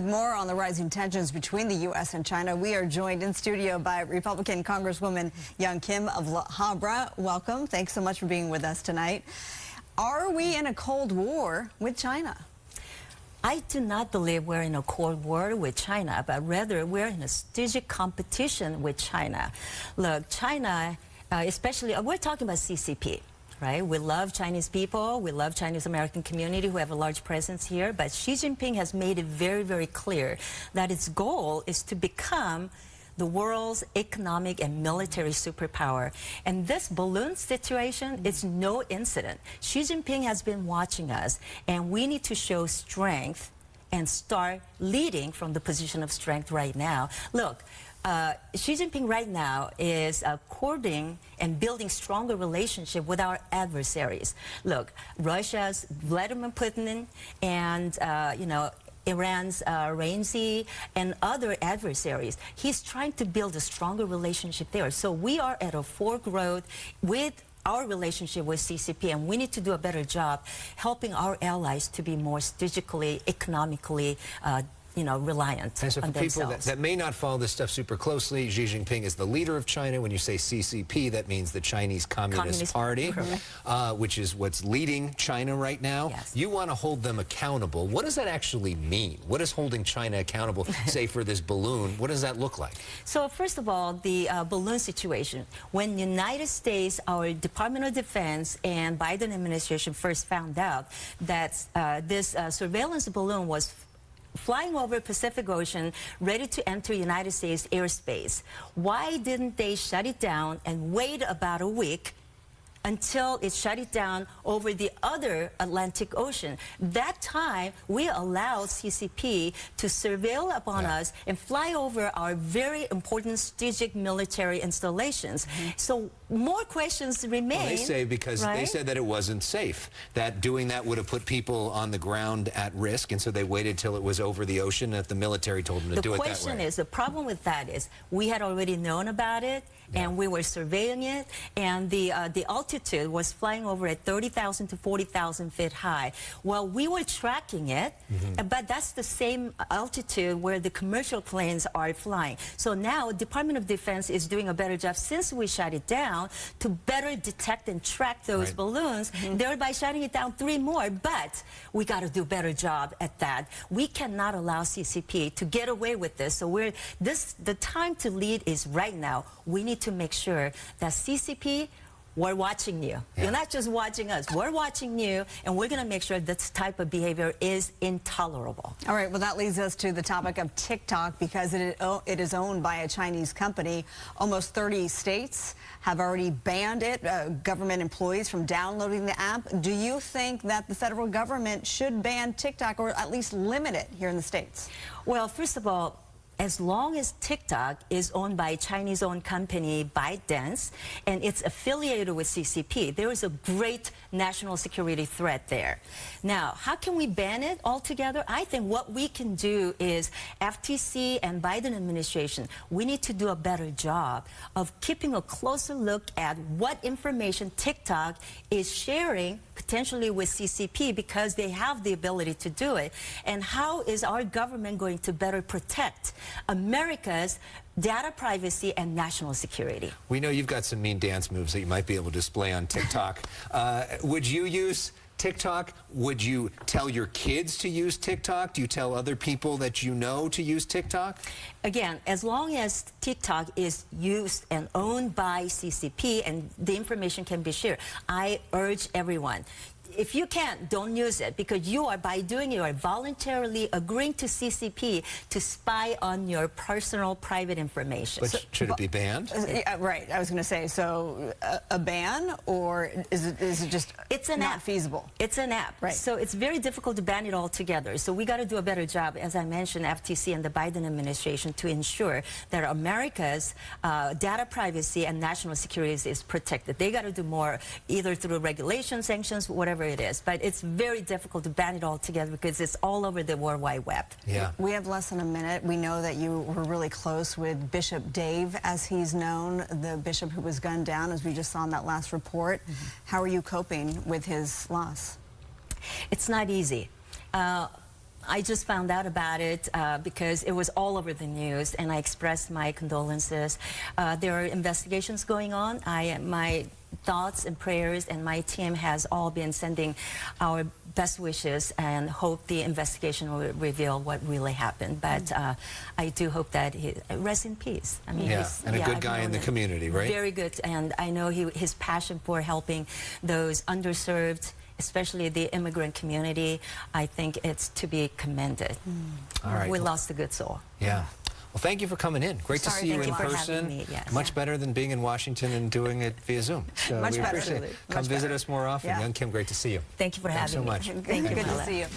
more on the rising tensions between the U.S. and China, we are joined in studio by Republican Congresswoman Kim of La Habra. Welcome. Thanks so much for being with us tonight. Are we in a Cold War with China? I do not believe we're in a Cold War with China, but rather we're in a strategic competition with China. Look, China, especially, we're talking about CCP. Right? We love Chinese people. We love Chinese American community who have a large presence here. But Xi Jinping has made it very, very clear that its goal is to become the world's economic and military superpower. And this balloon situation is no incident. Xi Jinping has been watching us, and we need to show strength and start leading from the position of strength right now. Look, Xi Jinping right now is courting and building stronger relationship with our adversaries. Look, Russia's Vladimir Putin and, Iran's Raisi and other adversaries. He's trying to build a stronger relationship there. So we are at a fork road with our relationship with CCP, and we need to do a better job helping our allies to be more strategically, economically reliant and so for on people themselves. that may not follow this stuff super closely, Xi Jinping is the leader of China. When you say CCP, that means the Chinese Communist Party, which is what's leading China right now. Yes. You want to hold them accountable. What does that actually mean? What is holding China accountable, say, for this balloon? What does that look like? So first of all, the balloon situation. When the United States, our Department of Defense and Biden administration first found out that this surveillance balloon was flying over Pacific Ocean, ready to enter United States airspace, why didn't they shut it down and wait about a week until it shut it down over the other Atlantic Ocean? That time, we allowed CCP to surveil upon us and fly over our very important strategic military installations. So more questions remain. Well, they say because they said that it wasn't safe, that doing that would have put people on the ground at risk, and so they waited till it was over the ocean, and if the military told them to do it that way. The question is, the problem with that is, we had already known about it, and we were surveilling it, and the altitude was flying over at 30,000 to 40,000 feet high. Well, we were tracking it, but that's the same altitude where the commercial planes are flying. So now, Department of Defense is doing a better job since we shut it down to better detect and track those balloons, thereby shutting it down 3 more. But we got to do a better job at that. We cannot allow CCP to get away with this. So the time to lead is right now. We need to make sure that CCP, we're watching you. You're not just watching us. We're watching you, and we're going to make sure this type of behavior is intolerable. All right, well, that leads us to the topic of TikTok, because it is owned by a Chinese company. Almost 30 states have already banned it, government employees from downloading the app. Do you think that the federal government should ban TikTok, or at least limit it here in the States? Well, first of all, as long as TikTok is owned by a Chinese-owned company, ByteDance, and it's affiliated with CCP, there is a great national security threat there. Now, how can we ban it altogether? I think what we can do is FTC and Biden administration, we need to do a better job of keeping a closer look at what information TikTok is sharing potentially with CCP, because they have the ability to do it. And how is our government going to better protect America's data privacy and national security? We know you've got some mean dance moves that you might be able to display on TikTok. Would you use TikTok? Would you tell your kids to use TikTok? Do you tell other people that you know to use TikTok? Again, as long as TikTok is used and owned by CCP and the information can be shared, I urge everyone, if you can't, don't use it, because you are, by doing it, you are voluntarily agreeing to CCP to spy on your personal private information. But should it be banned? Right, I was going to say, so a ban, or is it just not feasible? It's an app, right? So it's very difficult to ban it altogether. So we got to do a better job, as I mentioned, FTC and the Biden administration, to ensure that America's data privacy and national security is protected. They got to do more, either through regulation, sanctions, whatever it is. But it's very difficult to ban it altogether because it's all over the World Wide Web. Yeah. We have less than a minute. We know that you were really close with Bishop Dave, as he's known, the bishop who was gunned down, as we just saw in that last report. How are you coping with his loss? It's not easy. I just found out about it because it was all over the news, and I expressed my condolences. There are investigations going on. My thoughts and prayers, and my team has all been sending our best wishes and hope the investigation will reveal what really happened. But I do hope that he rests in peace. I mean, and a good guy in the community, right? Very good, and I know his passion for helping those underserved, especially the immigrant community, I think it's to be commended. All right. We lost a good soul. Yeah. Well, thank you for coming in. Great to see you in person. Me, yes. Much better than being in Washington and doing it via Zoom. So Much we better. appreciate it. Come visit us more often. Yeah. Young Kim, great to see you. Thank you for Thanks having so me. much. Good to see you.